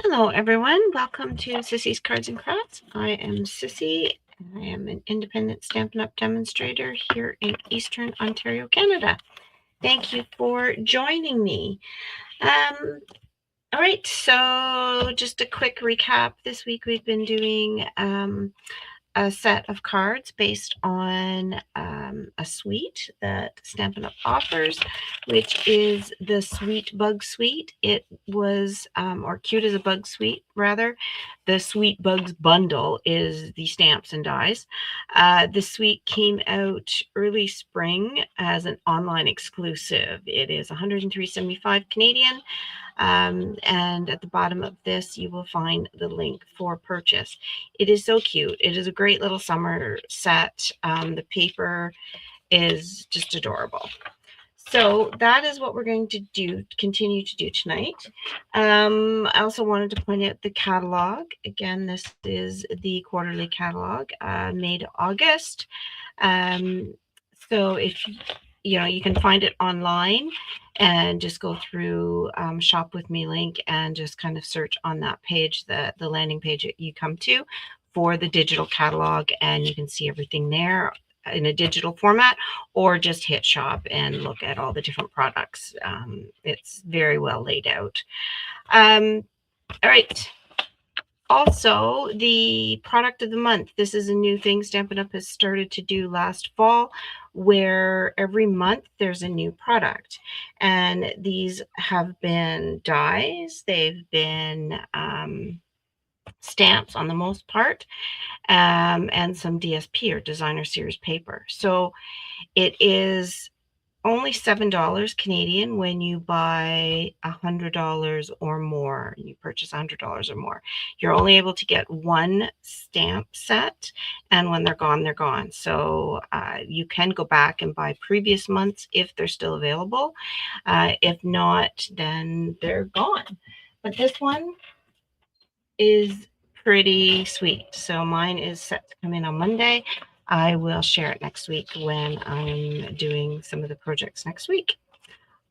Hello everyone, welcome to Sissy's Cards and Crafts. I am Sissy. I am an independent Stampin' Up demonstrator here in Eastern Ontario, Canada. Thank you for joining me. All right, so just a quick recap. This week we've been doing a set of cards based on a suite that Stampin' Up offers, which is the Sweet Bug Suite. It was, or Cute as a Bug Suite, rather. The Sweet Bugs Bundle is the stamps and dies. The suite came out early spring as an online exclusive. It is $103.75 Canadian. And at the bottom of this, you will find the link for purchase. It is so cute. It is a great little summer set. The paper is just adorable. So that is what we're going to continue to do tonight. I also wanted to point out the catalog. Again, this is the quarterly catalog, made August. So if you can find it online and just go through Shop With Me link and just kind of search on that page, the landing page that you come to for the digital catalog, and you can see everything there in a digital format, or just hit shop and look at all the different products. It's very well laid out. All right. Also, the product of the month. This is a new thing Stampin' Up has started to do last fall, where every month there's a new product. And these have been dies. They've been stamps on the most part, and some DSP or designer series paper. So it is only $7 Canadian when you buy $100 or more. You purchase $100 or more. You're only able to get one stamp set, and when they're gone, they're gone. So you can go back and buy previous months if they're still available. If not, then they're gone. But this one is pretty sweet. So mine is set to come in on Monday. I will share it next week when I'm doing some of the projects next week.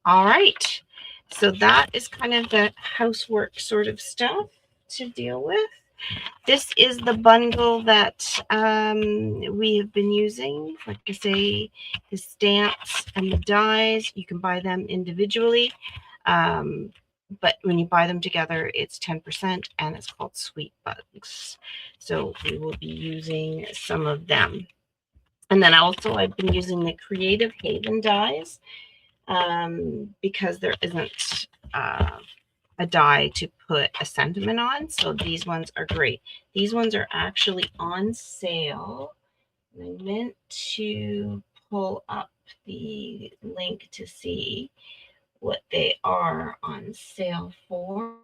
All right. So that is kind of the housework sort of stuff to deal with. This is the bundle that we have been using. Like I say, the stamps and the dies, you can buy them individually. But when you buy them together, it's 10%, and it's called Sweet Bugs. So we will be using some of them. And then also I've been using the Creative Haven dies because there isn't a die to put a sentiment on. So these ones are great. These ones are actually on sale. I meant to pull up the link to see what they are on sale for.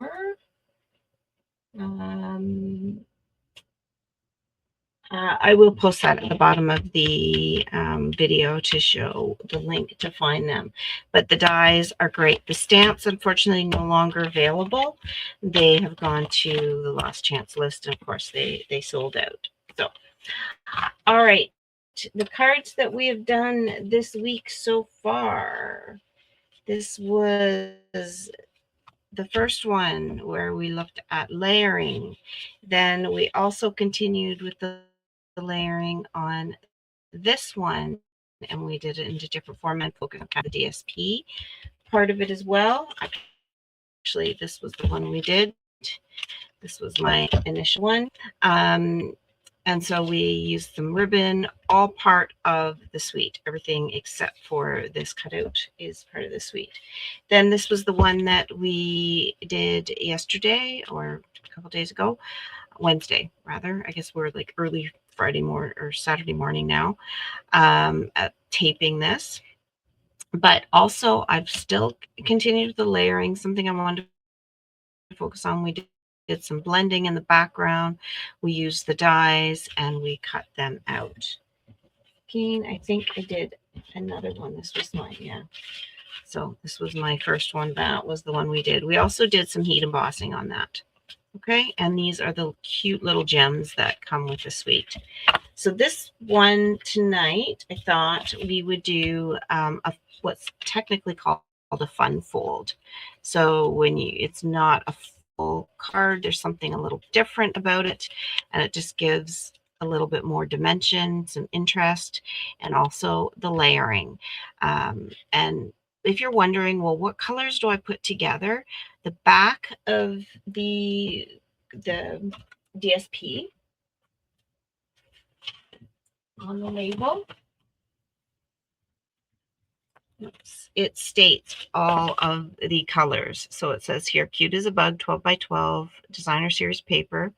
I will post that at the bottom of the video to show the link to find them. But the dies are great. The stamps, unfortunately, no longer available. They have gone to the last chance list, and of course, they sold out. So, all right. The cards that we have done this week so far. This was the first one where we looked at layering. Then we also continued with the layering on this one, and we did it into different format, focus on the DSP part of it as well. Actually, this was the one we did. This was my initial one. And so we used some ribbon, all part of the suite. Everything except for this cutout is part of the suite. Then this was the one that we did yesterday, or a couple days ago, Wednesday rather. I guess we're like early Friday morning or Saturday morning now, at taping this. But also I've still continued the layering, something I wanted to focus on. We did some blending in the background. We used the dies and we cut them out. Again, I think I did another one. This was mine, yeah. So this was my first one. That was the one we did. We also did some heat embossing on that. Okay, and these are the cute little gems that come with the suite. So this one tonight, I thought we would do what's technically called a fun fold. So when it's not a card. There's something a little different about it, and it just gives a little bit more dimension, some interest, and also the layering. And if you're wondering, well, what colors do I put together? The back of the DSP on the label, it states all of the colors. So it says here, Cute as a Bug, 12 by 12, designer series paper,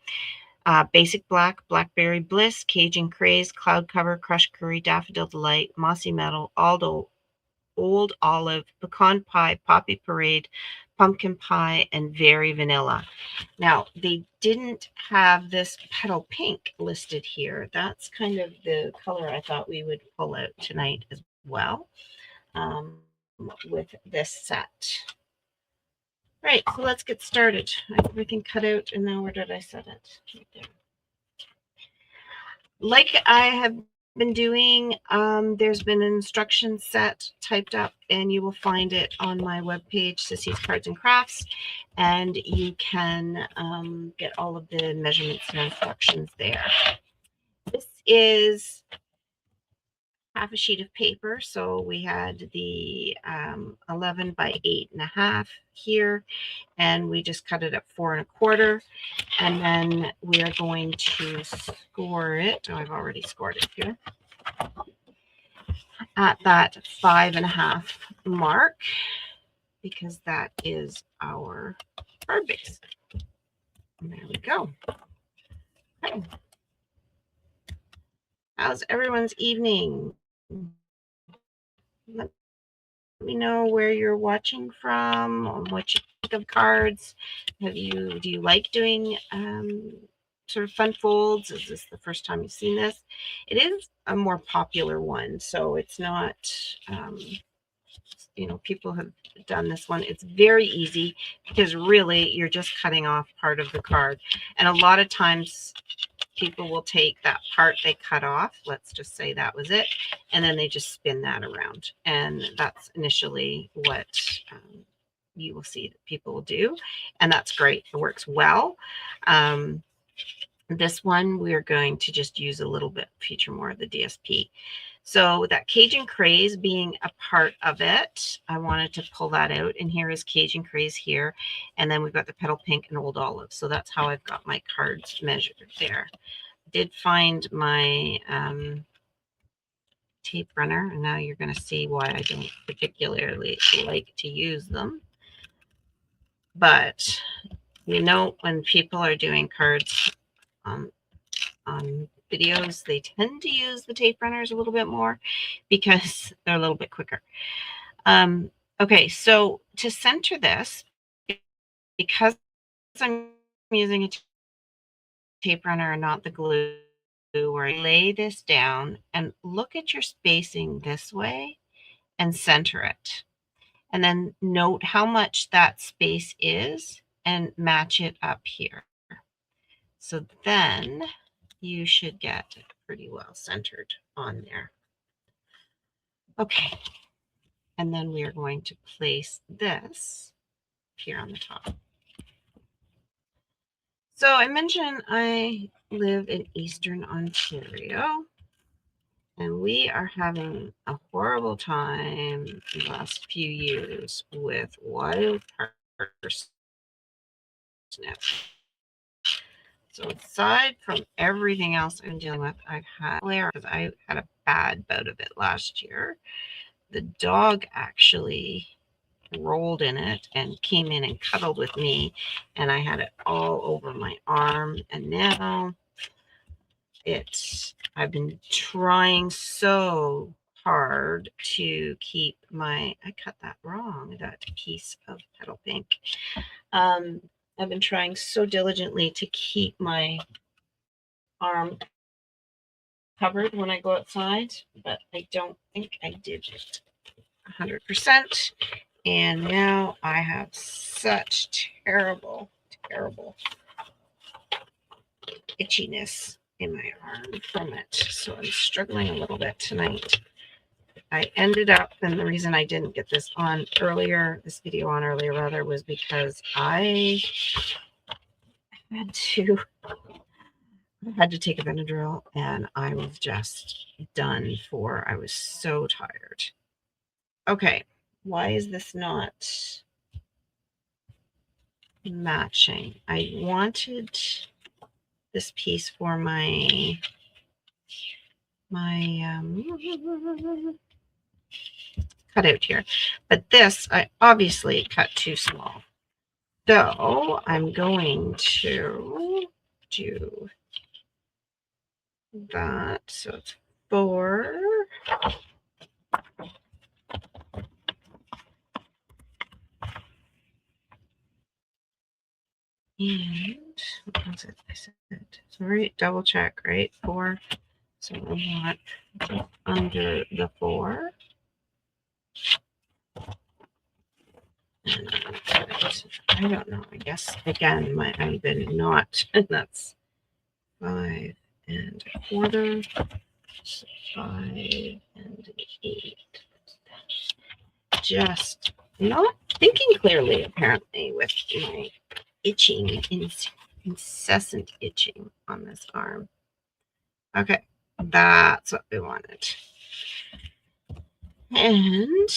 basic black, blackberry bliss, Cajun craze, cloud cover, crushed curry, daffodil delight, mossy metal, aldo, old olive, pecan pie, poppy parade, pumpkin pie, and very vanilla. Now, they didn't have this petal pink listed here. That's kind of the color I thought we would pull out tonight as well, with this set. Right, so let's get started. I have everything cut out, and now where did I set it? Right there. Like I have been doing, there's been an instruction set typed up, and you will find it on my webpage, Sissy's Cards and Crafts, and you can get all of the measurements and instructions there. This is half a sheet of paper, so we had the 11 by 8.5 here, and we just cut it up 4 1/4, and then we are going to score it. Oh, I've already scored it here at that 5.5 mark, because that is our card base. And there we go. Okay. How's everyone's evening? Let me know where you're watching from, or what you think of cards. Do you like doing sort of fun folds? Is this the first time you've seen this? It is a more popular one, so it's not, people have done this one. It's very easy, because really you're just cutting off part of the card. And a lot of times people will take that part they cut off, let's just say that was it, and then they just spin that around. And that's initially what you will see that people will do. And that's great. It works well. This one, we're going to just use a little bit, feature more of the DSP. So that Cajun Craze being a part of it, I wanted to pull that out. And here is Cajun Craze here. And then we've got the Petal Pink and Old Olive. So that's how I've got my cards measured there. I did find my tape runner. And now you're going to see why I don't particularly like to use them. But when people are doing cards on videos, they tend to use the tape runners a little bit more, because they're a little bit quicker. Okay, so to center this, because I'm using a tape runner and not the glue, where I lay this down and look at your spacing this way and center it. And then note how much that space is and match it up here. So then you should get it pretty well centered on there. Okay. And then we are going to place this here on the top. So I mentioned I live in Eastern Ontario, and we are having a horrible time the last few years with wild parsnips. So aside from everything else I'm dealing with, I've had because I had a bad bout of it last year. The dog actually rolled in it and came in and cuddled with me, and I had it all over my arm. And now I've been trying so hard to keep I cut that wrong, that piece of Petal Pink. I've been trying so diligently to keep my arm covered when I go outside, but I don't think I did it 100%. And now I have such terrible itchiness in my arm from it. So I'm struggling a little bit tonight. I ended up, and the reason I didn't get this video on earlier, was because I had to take a Benadryl, and I was just done for. I was so tired. Okay, why is this not matching? I wanted this piece for my cutout here, but this I obviously cut too small. So I'm going to do that. So it's 4. And what was it? I said, sorry, double check, right? 4. So I want under the 4. And I don't know. I guess again, I've been not, and that's 5 and a quarter. So 5 and 8. Just not thinking clearly, apparently, with my itching, incessant itching on this arm. Okay, that's what we wanted. And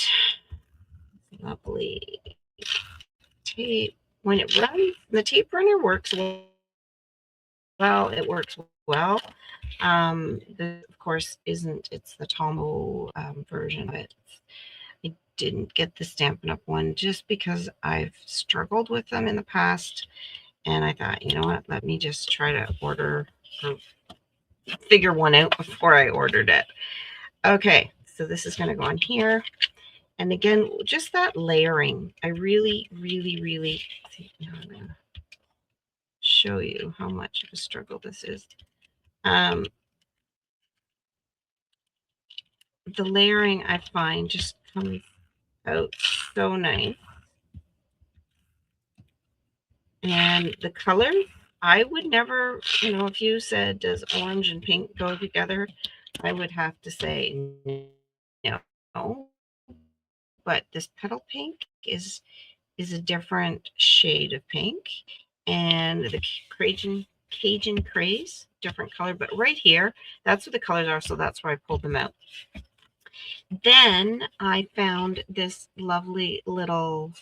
lovely tape. When it runs, the tape runner works well. It works well. This, of course, isn't. It's the Tombow version of it. I didn't get the Stampin' Up one just because I've struggled with them in the past. And I thought, you know what, let me just try to order or figure one out before I ordered it. Okay, so this is going to go on here. And again, just that layering. I really, really, really, now I'm going to show you how much of a struggle this is. The layering, I find, just comes out so nice. And the color, I would never, if you said, does orange and pink go together? I would have to say no. But this petal pink is a different shade of pink. And the Cajun Craze, different color. But right here, that's what the colors are. So that's why I pulled them out. Then I found this lovely little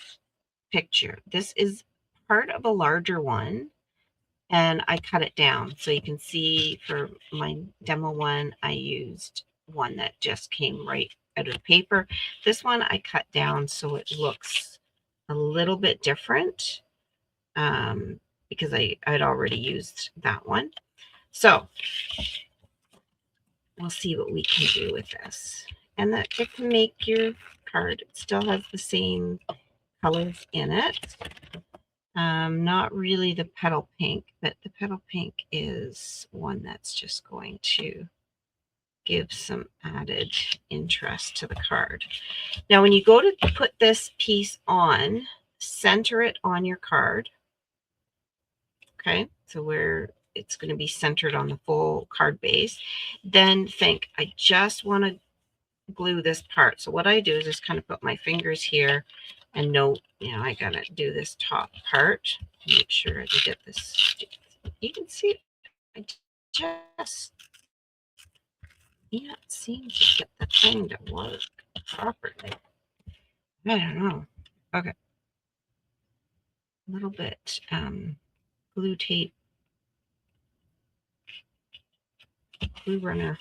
picture. This is part of a larger one, and I cut it down. So you can see for my demo one, I used one that just came right out of the paper. This one I cut down so it looks a little bit different because I'd already used that one. So we'll see what we can do with this. And that it can make your card. It still has the same colors in it. Not really the petal pink, but the petal pink is one that's just going to give some added interest to the card. Now, when you go to put this piece on, center it on your card. Okay, so where it's going to be centered on the full card base. Then think, I just want to glue this part. So what I do is just kind of put my fingers here and note, I got to do this top part. Make sure I get this. You can see I just can't seem to get the thing to work properly. I don't know. Okay. A little bit glue tape, glue runner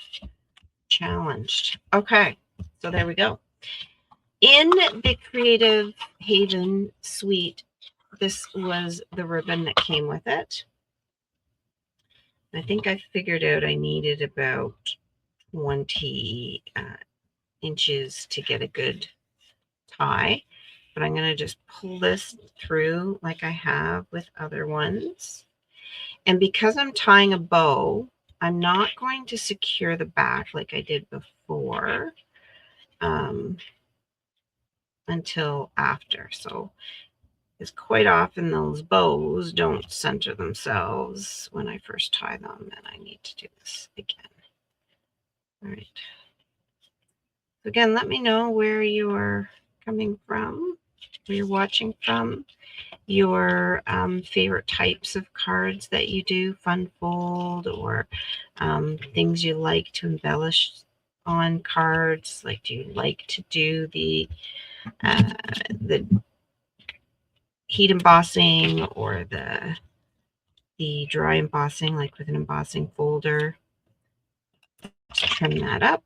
challenged. Okay, so there we go. In the Creative Haven suite, this was the ribbon that came with it. I think I figured out I needed about 20 inches to get a good tie, but I'm going to just pull this through like I have with other ones. And because I'm tying a bow, I'm not going to secure the back like I did before until after. So it's quite often those bows don't center themselves when I first tie them, and I need to do this again. All right. So again, let me know where you're coming from, where you're watching from. your favorite types of cards that you do, fun fold, or things you like to embellish on cards. Like, do you like to do the heat embossing or the dry embossing, like with an embossing folder? Trim that up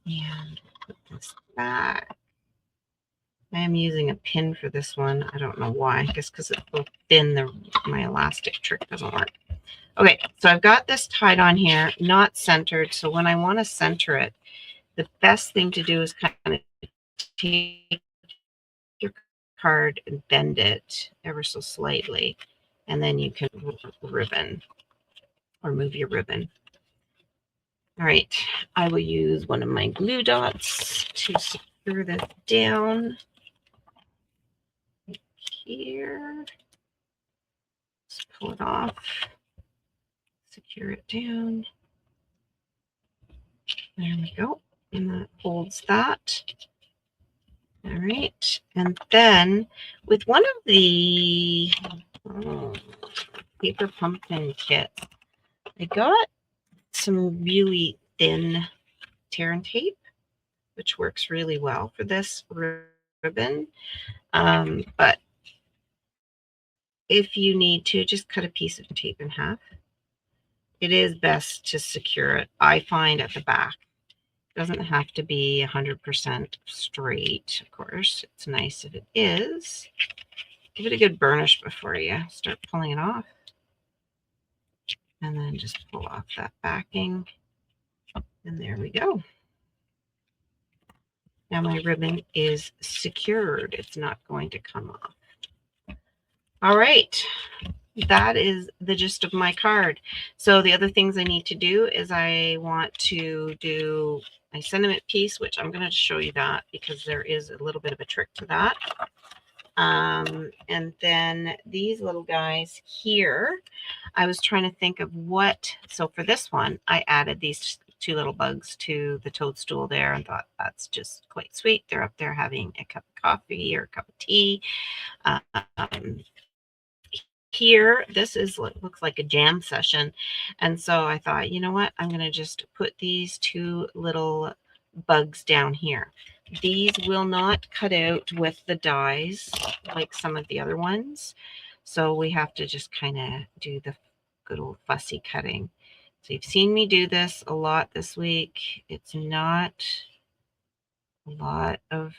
and put this back. I am using a pin for this one. I don't know why. I guess because it's so thin, my elastic trick doesn't work. Okay, so I've got this tied on here, not centered. So when I want to center it, the best thing to do is kind of take your card and bend it ever so slightly, and then you can ribbon or move your ribbon. All right, I will use one of my glue dots to secure this down here. Just pull it off, secure it down. There we go, and that holds that. All right, and then with one of the paper pumpkin kits, I got some really thin tear and tape, which works really well for this ribbon. But if you need to, just cut a piece of tape in half. It is best to secure it, I find, at the back. It doesn't have to be 100% straight, of course. It's nice if it is. Give it a good burnish before you start pulling it off. And then just pull off that backing. And there we go. Now my ribbon is secured. It's not going to come off. All right. That is the gist of my card. So the other things I need to do is I want to do my sentiment piece, which I'm going to show you that because there is a little bit of a trick to that. And then these little guys here, I was trying to think of what, so for this one, I added these two little bugs to the toadstool there and thought that's just quite sweet. They're up there having a cup of coffee or a cup of tea. Here, this is what looks like a jam session. And so I thought, you know what, I'm going to just put these two little bugs down here. These will not cut out with the dies like some of the other ones. So we have to just kind of do the good old fussy cutting. So you've seen me do this a lot this week. It's not a lot of,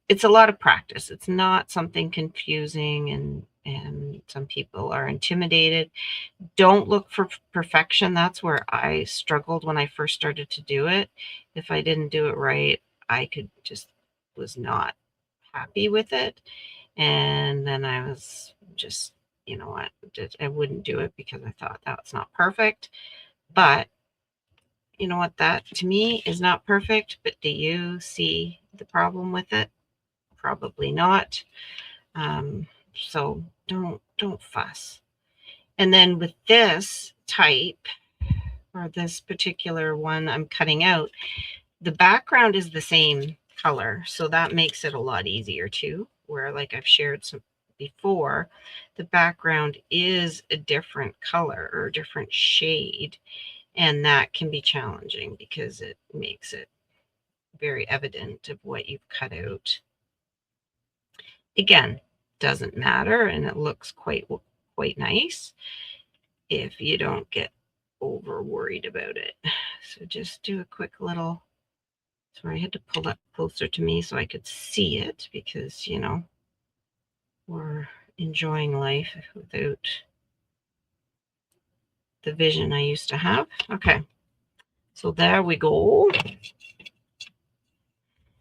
it's a lot of practice. It's not something confusing and some people are intimidated. Don't look for perfection. That's where I struggled when I first started to do it. If I didn't do it right, I was not happy with it. And then I was just, you know what, I wouldn't do it because I thought that's not perfect. But you know what, that to me is not perfect. But do you see the problem with it? Probably not. So don't fuss. And then with this type, or this particular one I'm cutting out, the background is the same color. So that makes it a lot easier too, where like I've shared some before, the background is a different color or a different shade. And that can be challenging because it makes it very evident of what you've cut out. Again, doesn't matter, and it looks quite nice if you don't get over worried about it. So just do a quick little, sorry, I had to pull that closer to me so I could see it because, you know, we're enjoying life without the vision I used to have. Okay, so there we go.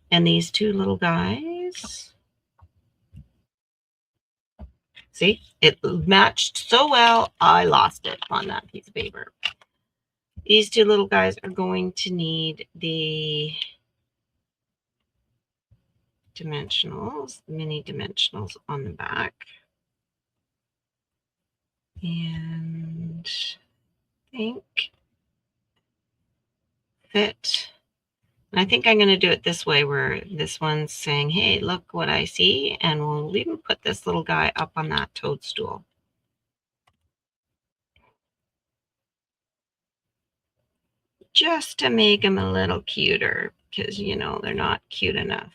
And these two little guys, see, it matched so well, I lost it on that piece of paper. These two little guys are going to need the dimensionals, mini dimensionals on the back. And I think fit And I think I'm going to do it this way, where this one's saying, hey, look what I see. And we'll even put this little guy up on that toadstool. Just to make them a little cuter, because, you know, they're not cute enough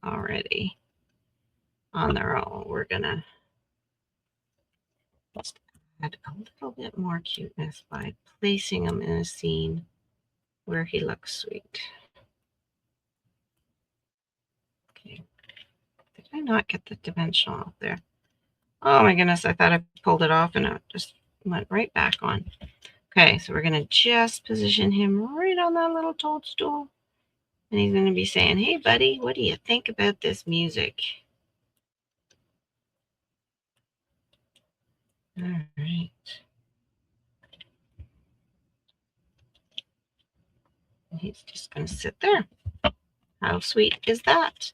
already on their own. We're going to add a little bit more cuteness by placing him in a scene where he looks sweet. Okay. Did I not get the dimensional out there? Oh my goodness, I thought I pulled it off and it just went right back on. Okay, so we're going to just position him right on that little toadstool. And he's going to be saying, hey, buddy, what do you think about this music? All right. And he's just going to sit there. How sweet is that?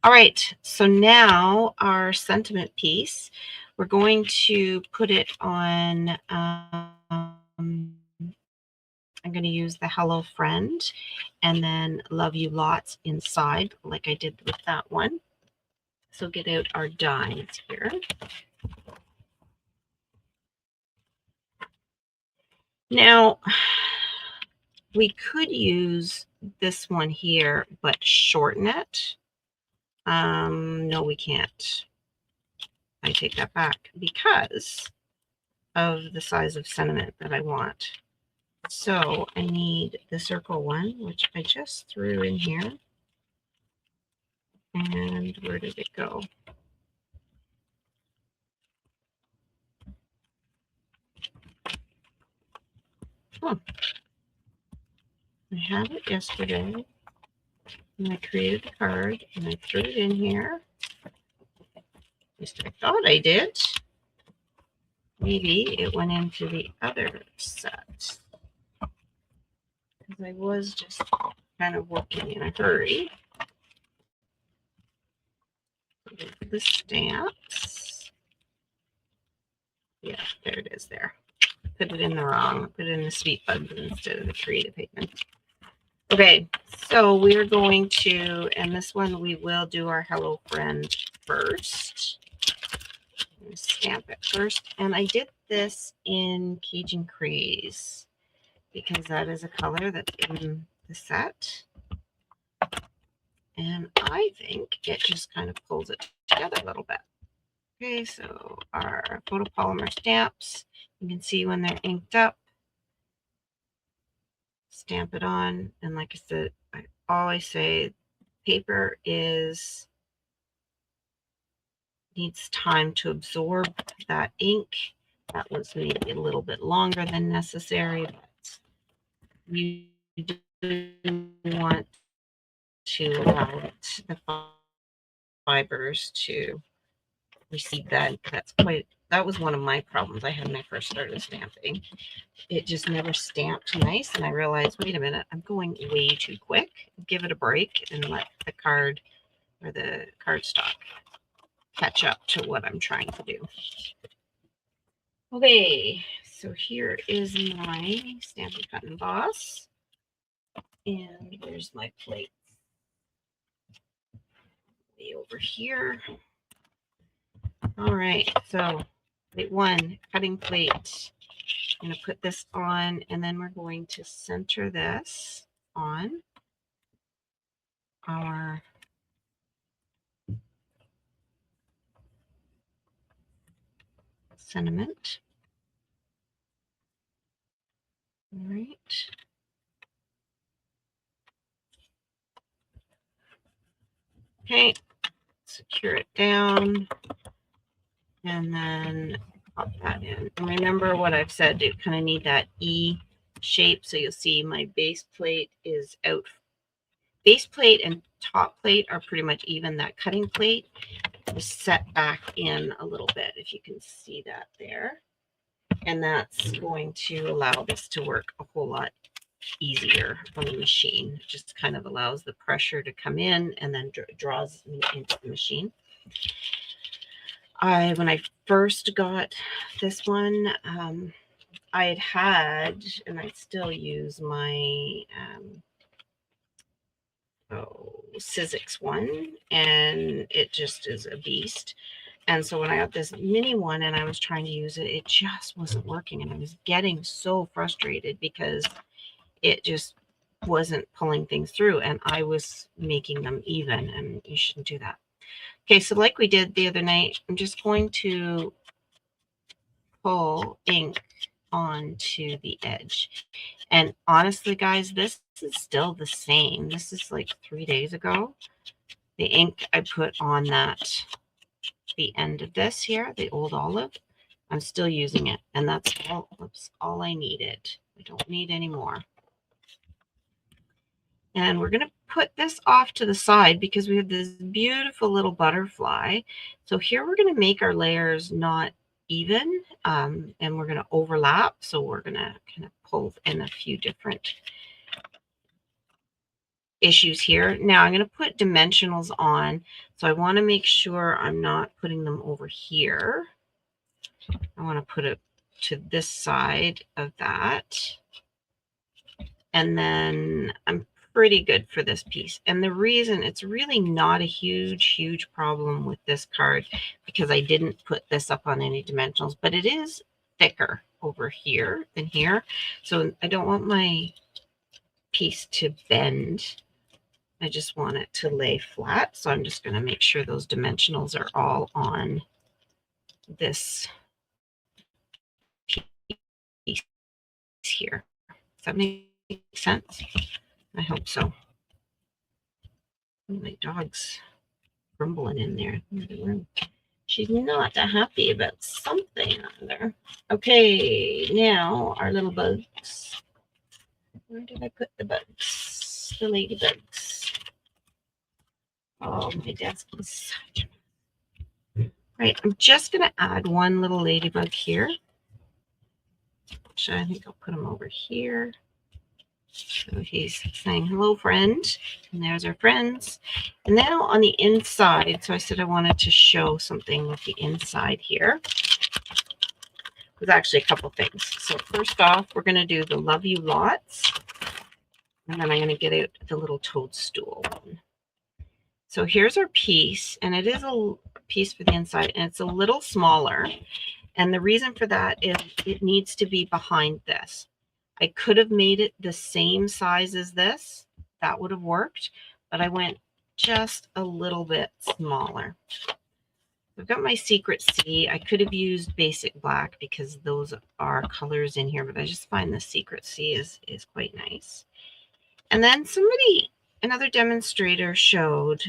All right, so now our sentiment piece, we're going to put it on, I'm going to use the Hello Friend and then Love You Lots inside, like I did with that one. So get out our dies here. Now, we could use this one here, but shorten it. No, we can't. I take that back because of the size of sentiment that I want. So I need the circle one, which I just threw in here. And where did it go? Oh, I had it yesterday. And I created the card and I threw it in here. At least I thought I did. Maybe it went into the other set. Because I was just kind of working in a hurry. The stamps. Yeah, there it is there. Put it in the wrong, put it in the sweet buds instead of the creative pigment. Okay, so we're going to, and this one we will do our Hello Friend first. I'm going to stamp it first. And I did this in Cajun Craze because that is a color that's in the set. And I think it just kind of pulls it together a little bit. Okay, so our photopolymer stamps, you can see when they're inked up. Stamp it on, and like I said, I always say paper needs time to absorb that ink. That was maybe a little bit longer than necessary, but you do want to allow it, the fibers to receive that. That was one of my problems I had when I first started stamping. It just never stamped nice, and I realized, wait a minute, I'm going way too quick. Give it a break and let the card or the cardstock catch up to what I'm trying to do. Okay, so here is my Stampin' Cut and Emboss, and there's my plate way over here. All right, so plate one, cutting plate. I'm going to put this on, and then we're going to center this on our sentiment. All right. Okay, secure it down, and then pop that in. And remember what I've said, you kind of need that E shape. So you'll see my base plate is out. Base plate and top plate are pretty much even. That cutting plate is set back in a little bit, if you can see that there. And that's going to allow this to work a whole lot easier on the machine. It just kind of allows the pressure to come in and then draws me into the machine. When I first got this one, I had, and I still use my Sizzix one, and it just is a beast. And so when I got this mini one and I was trying to use it, it just wasn't working. And I was getting so frustrated because it just wasn't pulling things through. And I was making them even, and you shouldn't do that. Okay, so like we did the other night, I'm just going to pull ink onto the edge. And honestly, guys, this is still the same. This is like 3 days ago. The ink I put on the end of this here, the old olive, I'm still using it. And that's all I needed. I don't need any more. And we're going to put this off to the side because we have this beautiful little butterfly. So here we're going to make our layers not even, and we're going to overlap. So we're going to kind of pull in a few different issues here. Now I'm going to put dimensionals on. So I want to make sure I'm not putting them over here. I want to put it to this side of that. And then I'm pretty good for this piece. And the reason it's really not a huge problem with this card, because I didn't put this up on any dimensionals, but it is thicker over here than here. So I don't want my piece to bend. I just want it to lay flat. So I'm just going to make sure those dimensionals are all on this piece here. Does that make sense? I hope so. My dog's grumbling in there in the room. She's not that happy about something on there. Okay, now our little bugs. Where did I put the bugs? The ladybugs. Oh, my desk is such a... Right, I'm just going to add one little ladybug here. Actually, I think I'll put him over here. So he's saying, hello, friend. And there's our friends. And now on the inside, so I said I wanted to show something with the inside here. There's actually a couple things. So first off, we're going to do the love you lots. And then I'm going to get out the little toadstool one. So here's our piece, and it is a piece for the inside, and it's a little smaller. And the reason for that is it needs to be behind this. I could have made it the same size as this. That would have worked, but I went just a little bit smaller. I've got my Secret C. I could have used basic black because those are colors in here, but I just find the Secret C is quite nice. And then another demonstrator showed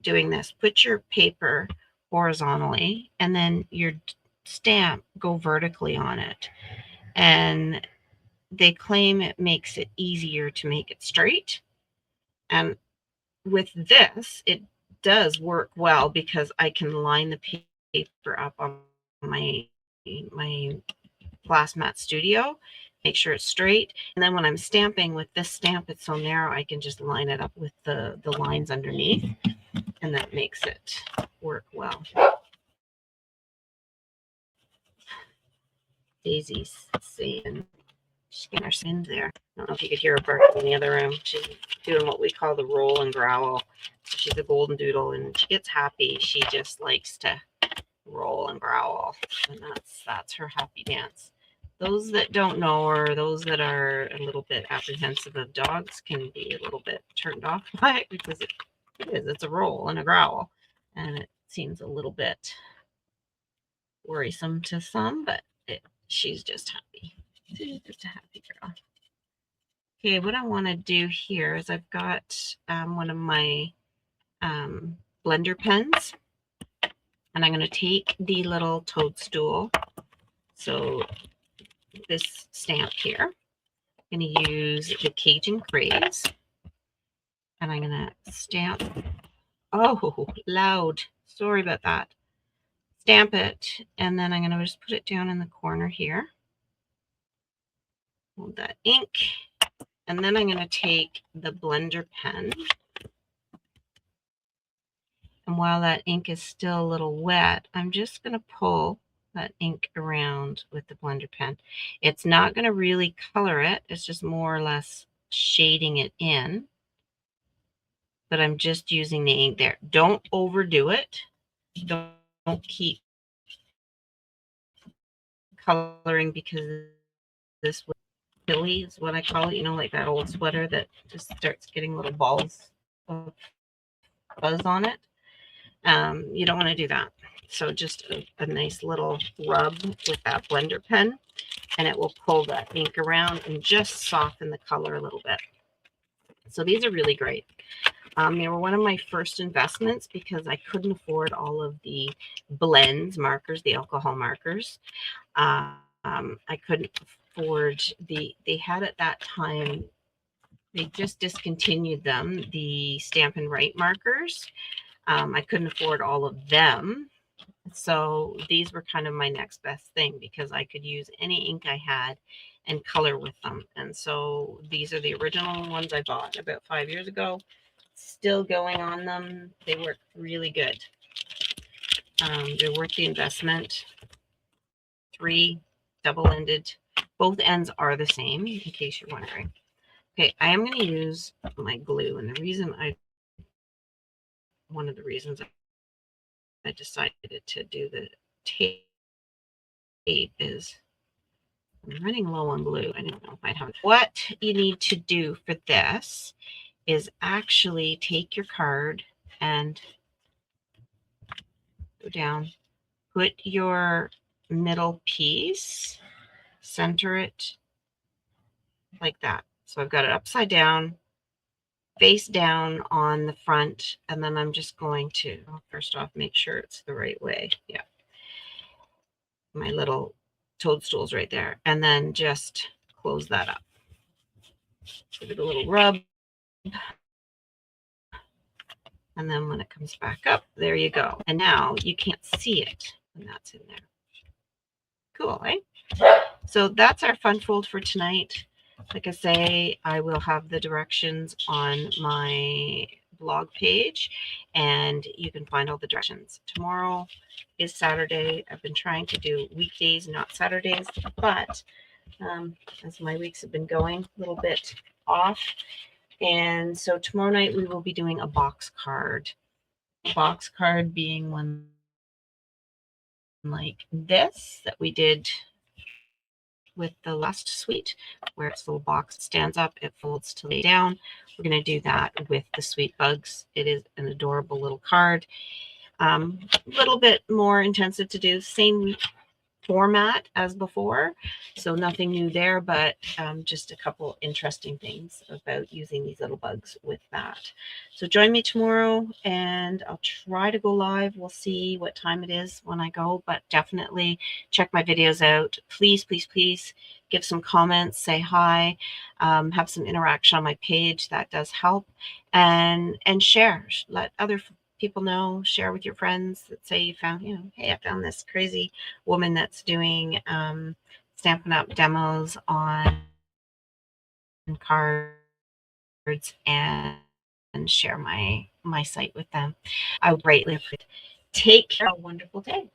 doing this. Put your paper horizontally and then your stamp go vertically on it. And they claim it makes it easier to make it straight. And with this, it does work well because I can line the paper up on my Glass Mat Studio, make sure it's straight. And then when I'm stamping with this stamp, it's so narrow, I can just line it up with the lines underneath, and that makes it work well. Daisy's saying, she's getting her sins there. I don't know if you could hear her barking in the other room. She's doing what we call the roll and growl. So she's a golden doodle, and she gets happy. She just likes to roll and growl, and that's her happy dance. Those that don't know, or those that are a little bit apprehensive of dogs, can be a little bit turned off by it because it's a roll and a growl, and it seems a little bit worrisome to some, but she's just happy. She's just a happy girl. Okay, what I want to do here is I've got one of my blender pens, and I'm going to take the little toadstool. So this stamp here, I'm going to use the Cajun Craze, and I'm going to stamp. Oh, loud. Sorry about that. Stamp it, and then I'm going to just put it down in the corner here. Hold that ink, and then I'm going to take the blender pen. And while that ink is still a little wet, I'm just going to pull that ink around with the blender pen. It's not going to really color it. It's just more or less shading it in. but I'm just using the ink there. Don't overdo it. Don't keep coloring because this Billy is what I call it, you know, like that old sweater that just starts getting little balls of fuzz on it. You don't want to do that. So just a nice little rub with that blender pen, and it will pull that ink around and just soften the color a little bit. So these are really great. They were one of my first investments because I couldn't afford all of the blends markers, the alcohol markers. I couldn't afford they had at that time, they just discontinued them, the Stampin' Write markers. I couldn't afford all of them. So these were kind of my next best thing because I could use any ink I had and color with them. And so these are the original ones I bought about 5 years ago. Still going on them. They work really good. They're worth the investment. 3 double-ended. Both ends are the same, in case you're wondering. Okay, I am going to use my glue, and one of the reasons I decided to do the tape is I'm running low on glue. I don't know if I'd have. What you need to do for this is actually take your card and go down, put your middle piece, center it like that. So I've got it upside down, face down on the front, and then I'm just going to, first off, make sure it's the right way. Yeah. My little toadstools right there. And then just close that up. Give it a little rub. And then when it comes back up, there you go. And now you can't see it when that's in there. Cool, eh? So that's our fun fold for tonight. Like I say, I will have the directions on my blog page, and you can find all the directions. Tomorrow is Saturday. I've been trying to do weekdays, not Saturdays, but as my weeks have been going a little bit off. And so tomorrow night we will be doing a box card. Box card being one like this that we did with the last suite, where it's a little box stands up, it folds to lay down. We're going to do that with the Sweet Bugs. It is an adorable little card. A little bit more intensive to do, same format as before, so nothing new there, but just a couple interesting things about using these little bugs with that. So join me tomorrow, and I'll try to go live. We'll see what time it is when I go, but definitely check my videos out. Please, please, please give some comments, say hi, have some interaction on my page. That does help. And share, let other people know, share with your friends that say you found, hey, I found this crazy woman that's doing Stampin' Up demos on cards, and share my site with them. I would greatly appreciate it. Take care. Have a wonderful day.